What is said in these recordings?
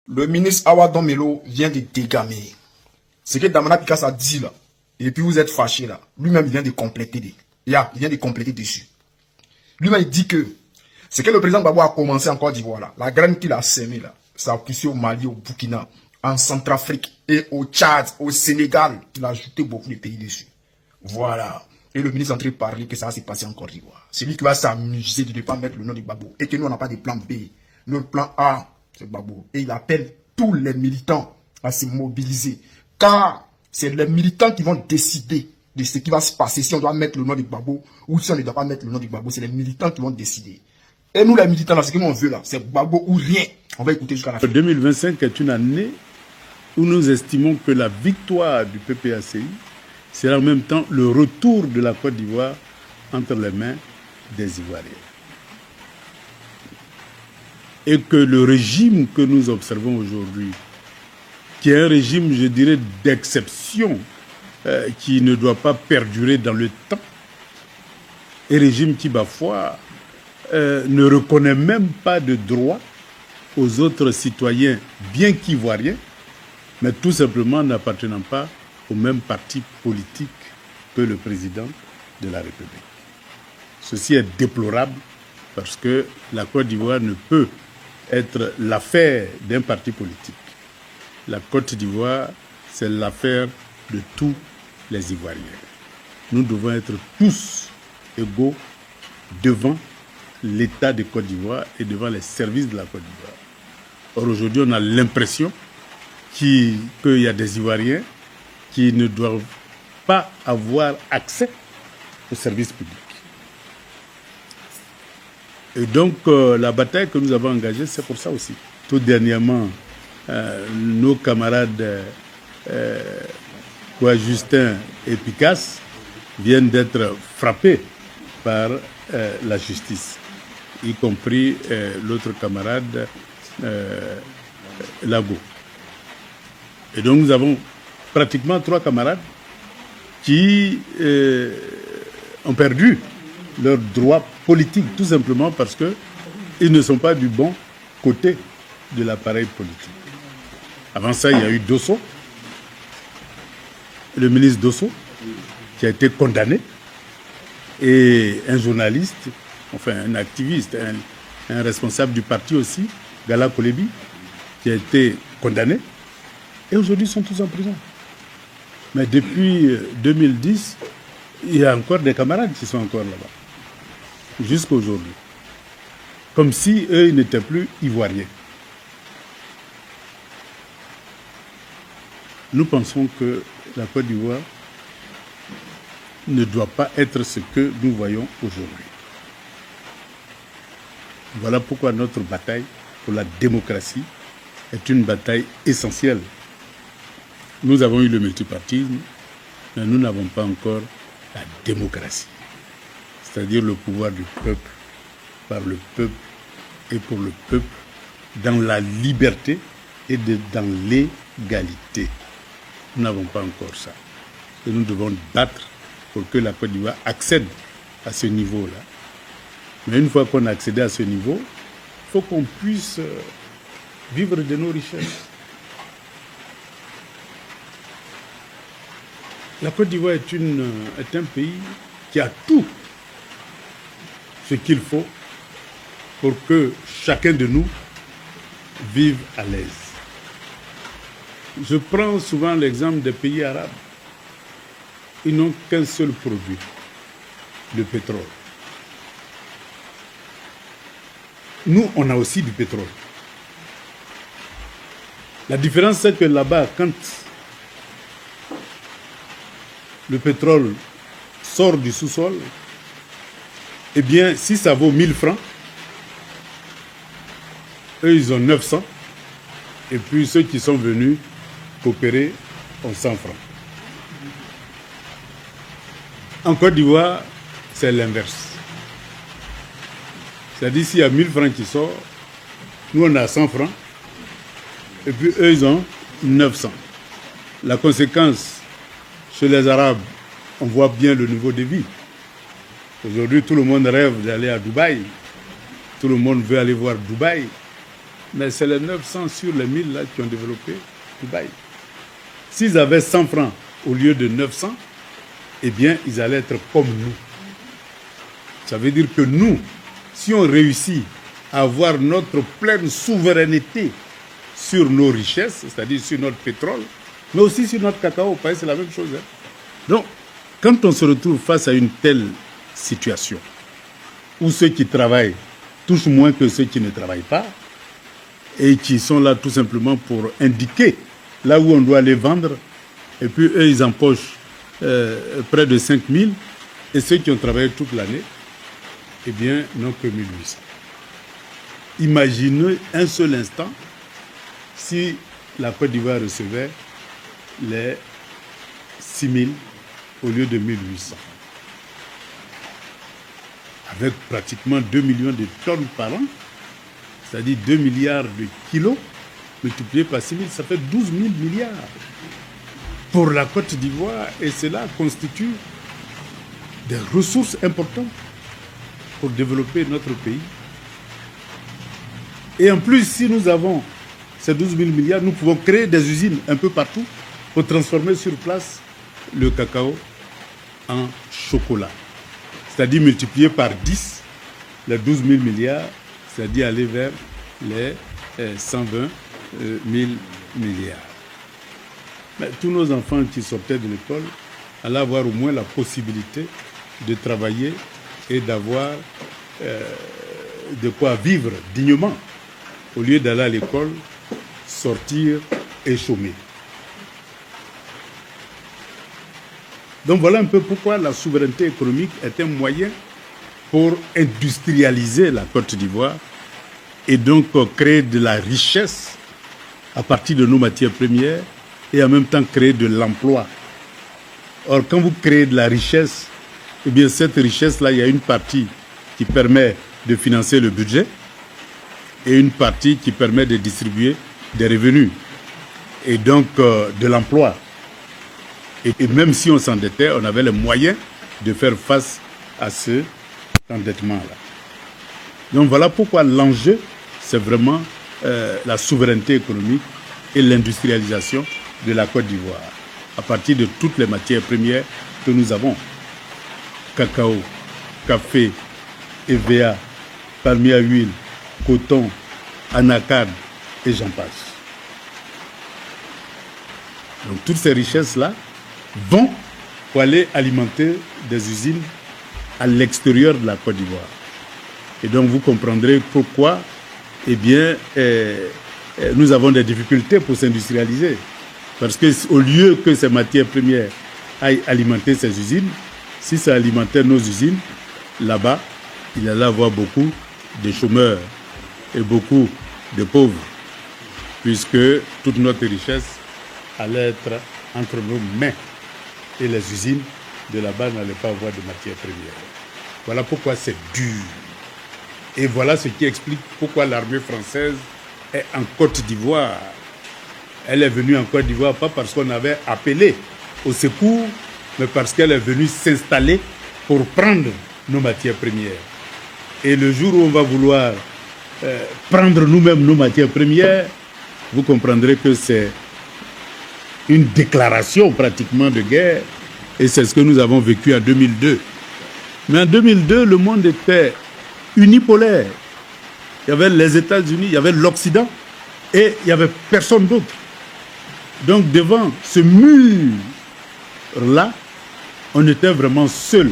Le ministre Awadon Melo vient de dégamer. Ce que Damana Pikas a dit là, et puis vous êtes fâché là, lui-même vient de compléter. Il vient de compléter dessus. Lui-même il dit que ce que le président Gbagbo a commencé en Côte d'Ivoire là, la graine qu'il a sémée là, ça a poussé au Mali, au Burkina, en Centrafrique et au Tchad, au Sénégal. Il a ajouté beaucoup de pays dessus. Voilà. Et le ministre est en train de parler que ça va se passer en Côte d'Ivoire. C'est lui qui va s'amuser de ne pas mettre le nom de Gbagbo. Et que nous, on n'a pas de plan B. Notre plan A, c'est Gbagbo. Et il appelle tous les militants à se mobiliser. Car c'est les militants qui vont décider de ce qui va se passer. Si on doit mettre le nom de Gbagbo ou si on ne doit pas mettre le nom de Gbagbo, c'est les militants qui vont décider. Et nous, les militants, là, ce que nous on veut là, c'est Gbagbo ou rien. On va écouter jusqu'à la fin. 2025 est une année où nous estimons que la victoire du PPACI sera en même temps le retour de la Côte d'Ivoire entre les mains des Ivoiriens. Et que le régime que nous observons aujourd'hui, qui est un régime, je dirais, d'exception, qui ne doit pas perdurer dans le temps, un régime qui, parfois, ne reconnaît même pas de droit aux autres citoyens, bien qu'ivoiriens, mais tout simplement n'appartenant pas au même parti politique que le président de la République. Ceci est déplorable parce que la Côte d'Ivoire ne peut être l'affaire d'un parti politique. La Côte d'Ivoire, c'est l'affaire de tous les Ivoiriens. Nous devons être tous égaux devant l'État de Côte d'Ivoire et devant les services de la Côte d'Ivoire. Or, aujourd'hui, on a l'impression qu'il y a des Ivoiriens qui ne doivent pas avoir accès aux services publics. Et donc, la bataille que nous avons engagée, c'est pour ça aussi. Tout dernièrement, nos camarades Justin et Picasse viennent d'être frappés par la justice, y compris l'autre camarade Lago. Et donc nous avons pratiquement 3 camarades qui ont perdu leurs droits politiques, tout simplement parce qu'ils ne sont pas du bon côté de l'appareil politique. Avant ça, il y a eu Dosso, le ministre Dosso, qui a été condamné, et un journaliste, enfin un activiste, un responsable du parti aussi, Gala Kolebi, qui a été condamné, et aujourd'hui ils sont tous en prison. Mais depuis 2010, il y a encore des camarades qui sont encore là-bas, jusqu'à aujourd'hui. Comme si eux, ils n'étaient plus ivoiriens. Nous pensons que la Côte d'Ivoire ne doit pas être ce que nous voyons aujourd'hui. Voilà pourquoi notre bataille pour la démocratie est une bataille essentielle. Nous avons eu le multipartisme, mais nous n'avons pas encore la démocratie, c'est-à-dire le pouvoir du peuple, par le peuple et pour le peuple, dans la liberté et dans l'égalité. Nous n'avons pas encore ça. Et nous devons battre pour que la Côte d'Ivoire accède à ce niveau-là. Mais une fois qu'on a accédé à ce niveau, il faut qu'on puisse vivre de nos richesses. La Côte d'Ivoire est un pays qui a tout ce qu'il faut pour que chacun de nous vive à l'aise. Je prends souvent l'exemple des pays arabes. Ils n'ont qu'un seul produit, le pétrole. Nous, on a aussi du pétrole. La différence, c'est que là-bas, quand le pétrole sort du sous-sol, eh bien, si ça vaut 1000 francs, eux, ils ont 900. Et puis, ceux qui sont venus coopérer ont 100 francs. En Côte d'Ivoire, c'est l'inverse. C'est-à-dire, s'il y a 1000 francs qui sortent, nous, on a 100 francs. Et puis, eux, ils ont 900. La conséquence, chez les Arabes, on voit bien le niveau de vie. Aujourd'hui, tout le monde rêve d'aller à Dubaï. Tout le monde veut aller voir Dubaï. Mais c'est les 900 sur les 1000 là qui ont développé Dubaï. S'ils avaient 100 francs au lieu de 900, eh bien, ils allaient être comme nous. Ça veut dire que nous, si on réussit à avoir notre pleine souveraineté sur nos richesses, c'est-à-dire sur notre pétrole, mais aussi sur notre cacao, parce que c'est la même chose. Hein. Donc, quand on se retrouve face à une telle situation, où ceux qui travaillent touchent moins que ceux qui ne travaillent pas, et qui sont là tout simplement pour indiquer là où on doit les vendre, et puis eux, ils empochent près de 5 000, et ceux qui ont travaillé toute l'année, eh bien, n'ont que 1 800. Imaginez un seul instant si la Côte d'Ivoire recevait les 6 000 au lieu de 1 800. Avec pratiquement 2 millions de tonnes par an, c'est-à-dire 2 milliards de kilos, multiplié par 6 000, ça fait 12 000 milliards pour la Côte d'Ivoire, et cela constitue des ressources importantes pour développer notre pays. Et en plus, si nous avons ces 12 000 milliards, nous pouvons créer des usines un peu partout pour transformer sur place le cacao en chocolat. C'est-à-dire multiplier par 10 les 12 000 milliards, c'est-à-dire aller vers les 120 000 milliards. Mais tous nos enfants qui sortaient de l'école allaient avoir au moins la possibilité de travailler et d'avoir de quoi vivre dignement, au lieu d'aller à l'école, sortir et chômer. Donc voilà un peu pourquoi la souveraineté économique est un moyen pour industrialiser la Côte d'Ivoire et donc créer de la richesse à partir de nos matières premières et en même temps créer de l'emploi. Or, quand vous créez de la richesse, eh bien cette richesse-là, il y a une partie qui permet de financer le budget et une partie qui permet de distribuer des revenus et donc de l'emploi. Et même si on s'endettait, on avait les moyens de faire face à ce endettement-là. Donc voilà pourquoi l'enjeu, c'est vraiment la souveraineté économique et l'industrialisation de la Côte d'Ivoire, à partir de toutes les matières premières que nous avons. Cacao, café, EVA, palmier à huile, coton, anacarde et j'en passe. Donc toutes ces richesses-là vont pour aller alimenter des usines à l'extérieur de la Côte d'Ivoire. Et donc vous comprendrez pourquoi eh bien, nous avons des difficultés pour s'industrialiser. Parce qu'au lieu que ces matières premières aillent alimenter ces usines, si ça alimentait nos usines, là-bas, il allait y avoir beaucoup de chômeurs et beaucoup de pauvres, puisque toute notre richesse allait être entre nos mains et les usines de là-bas n'allaient pas avoir de matières premières. Voilà pourquoi c'est dur. Et voilà ce qui explique pourquoi l'armée française est en Côte d'Ivoire. Elle est venue en Côte d'Ivoire pas parce qu'on avait appelé au secours, mais parce qu'elle est venue s'installer pour prendre nos matières premières. Et le jour où on va vouloir prendre nous-mêmes nos matières premières, vous comprendrez que c'est une déclaration pratiquement de guerre, et c'est ce que nous avons vécu en 2002. Mais en 2002, le monde était unipolaire. Il y avait les États-Unis, il y avait l'Occident, et il n'y avait personne d'autre. Donc devant ce mur-là, on était vraiment seul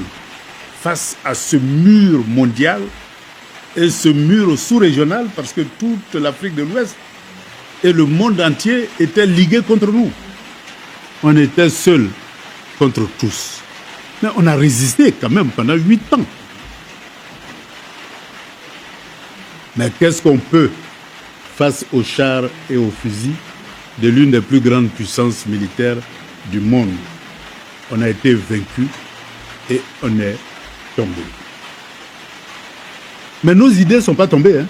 face à ce mur mondial et ce mur sous-régional, parce que toute l'Afrique de l'Ouest et le monde entier étaient ligués contre nous. On était seuls contre tous. Mais on a résisté quand même pendant 8 ans. Mais qu'est-ce qu'on peut face aux chars et aux fusils de l'une des plus grandes puissances militaires du monde? On a été vaincus et on est tombé. Mais nos idées ne sont pas tombées. Hein?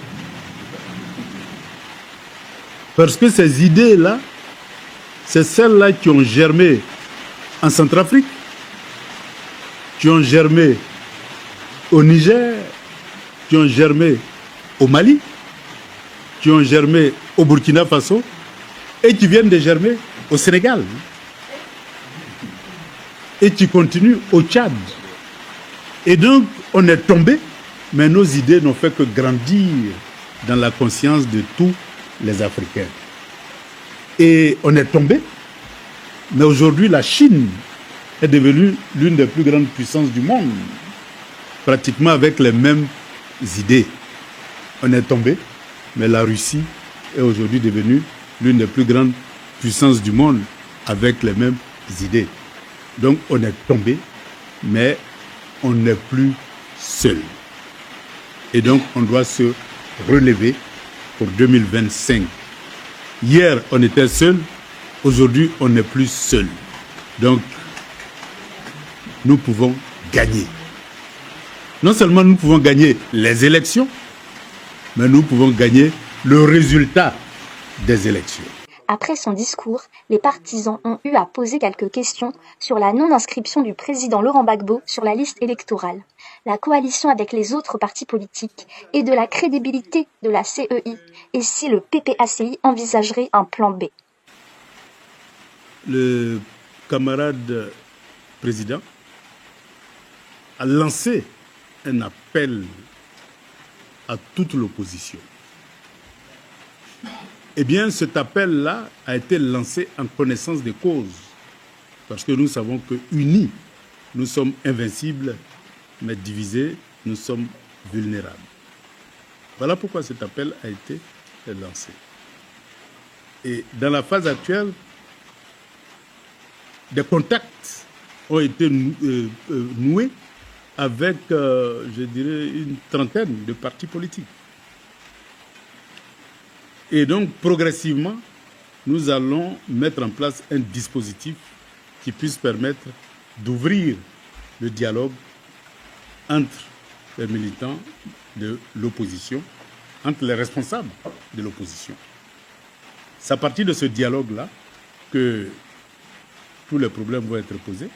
Parce que ces idées-là, c'est celles-là qui ont germé en Centrafrique, qui ont germé au Niger, qui ont germé au Mali, qui ont germé au Burkina Faso et qui viennent de germer au Sénégal et qui continuent au Tchad. Et donc, on est tombé, mais nos idées n'ont fait que grandir dans la conscience de tous les Africains. Et on est tombé, mais aujourd'hui, la Chine est devenue l'une des plus grandes puissances du monde, pratiquement avec les mêmes idées. On est tombé, mais la Russie est aujourd'hui devenue l'une des plus grandes puissances du monde avec les mêmes idées. Donc on est tombé, mais on n'est plus seul. Et donc on doit se relever pour 2025. Hier, on était seul, aujourd'hui, on n'est plus seul. Donc, nous pouvons gagner. Non seulement nous pouvons gagner les élections, mais nous pouvons gagner le résultat des élections. Après son discours, les partisans ont eu à poser quelques questions sur la non-inscription du président Laurent Gbagbo sur la liste électorale, la coalition avec les autres partis politiques et de la crédibilité de la CEI et si le PPACI envisagerait un plan B. Le camarade président a lancé un appel à toute l'opposition. Eh bien, cet appel-là a été lancé en connaissance des causes. Parce que nous savons que unis, nous sommes invincibles, mais divisés, nous sommes vulnérables. Voilà pourquoi cet appel a été lancé. Et dans la phase actuelle, des contacts ont été noués avec, je dirais, une trentaine de partis politiques. Et donc, progressivement, nous allons mettre en place un dispositif qui puisse permettre d'ouvrir le dialogue entre les militants de l'opposition, entre les responsables de l'opposition. C'est à partir de ce dialogue-là que tous les problèmes vont être posés,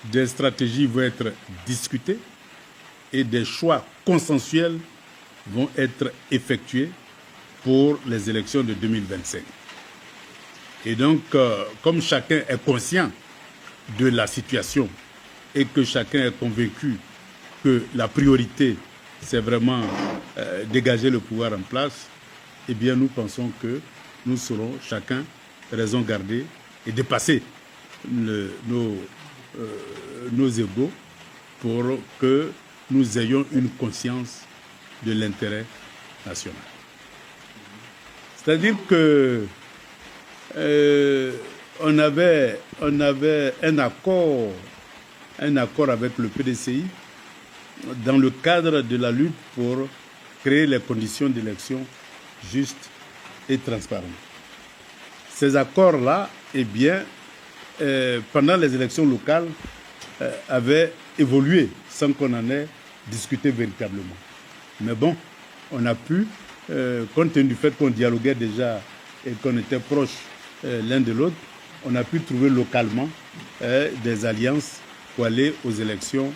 des stratégies vont être discutées et des choix consensuels vont être effectués pour les élections de 2025. Et donc, comme chacun est conscient de la situation et que chacun est convaincu que la priorité, c'est vraiment dégager le pouvoir en place, eh bien, nous pensons que nous serons chacun raison gardée et dépasser nos égos pour que nous ayons une conscience de l'intérêt national. C'est-à-dire que on avait un accord avec le PDCI dans le cadre de la lutte pour créer les conditions d'élection justes et transparentes. Ces accords-là, eh bien, pendant les élections locales, avaient évolué sans qu'on en ait discuté véritablement. Mais bon, on a pu, compte tenu du fait qu'on dialoguait déjà et qu'on était proches l'un de l'autre, on a pu trouver localement des alliances pour aller aux élections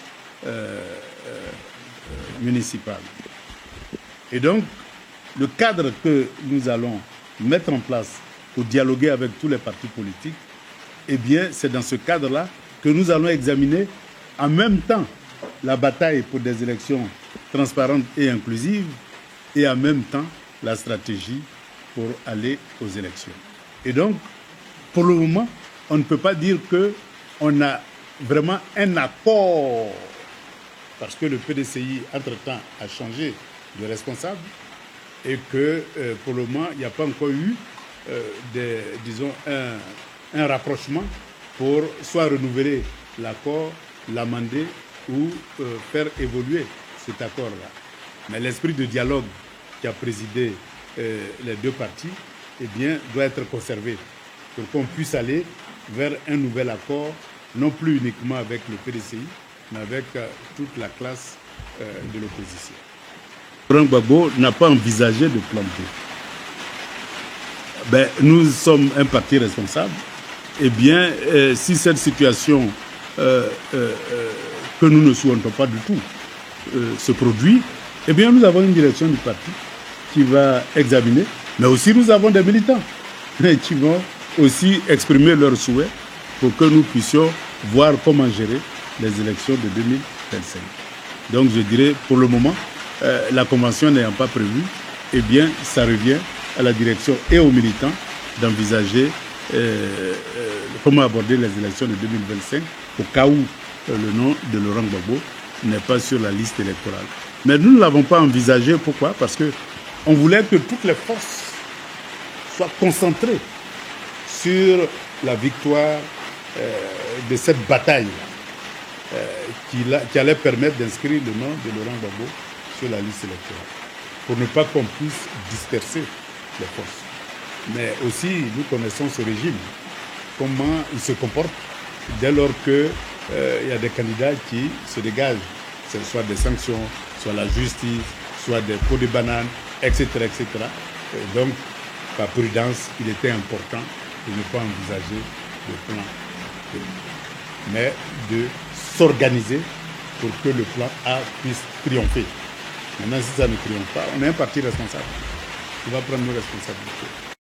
municipales. Et donc, le cadre que nous allons mettre en place pour dialoguer avec tous les partis politiques, eh bien, c'est dans ce cadre-là que nous allons examiner en même temps la bataille pour des élections transparentes et inclusives et en même temps la stratégie pour aller aux élections. Et donc, pour le moment, on ne peut pas dire qu'on a vraiment un accord parce que le PDCI, entre-temps, a changé de responsable et que pour le moment, il n'y a pas encore eu un rapprochement pour soit renouveler l'accord, l'amender ou faire évoluer cet accord-là. Mais l'esprit de dialogue qui a présidé les deux parties, eh bien, doit être conservé pour qu'on puisse aller vers un nouvel accord, non plus uniquement avec le PDCI, mais avec toute la classe de l'opposition. Laurent Gbagbo n'a pas envisagé de plan B. Ben, nous sommes un parti responsable. Eh bien, si cette situation que nous ne souhaitons pas du tout se produit, eh bien, nous avons une direction du parti qui va examiner, mais aussi nous avons des militants qui vont aussi exprimer leurs souhaits pour que nous puissions voir comment gérer les élections de 2025. Donc je dirais, pour le moment, la convention n'ayant pas prévu, eh bien, ça revient à la direction et aux militants d'envisager comment aborder les élections de 2025 au cas où le nom de Laurent Gbagbo n'est pas sur la liste électorale. Mais nous ne l'avons pas envisagé. Pourquoi? Parce qu'on voulait que toutes les forces soient concentrées sur la victoire de cette bataille qui allait permettre d'inscrire le nom de Laurent Gbagbo sur la liste électorale, pour ne pas qu'on puisse disperser les forces. Mais aussi, nous connaissons ce régime, comment il se comporte dès lors qu'il y a des candidats qui se dégagent, soit des sanctions, soit la justice, soit des pots de bananes, etc. etc. Et donc, par prudence, il était important de ne pas envisager le plan, mais de s'organiser pour que le plan A puisse triompher. Maintenant, si ça ne triomphe pas, on est un parti responsable. Il va prendre nos responsabilités.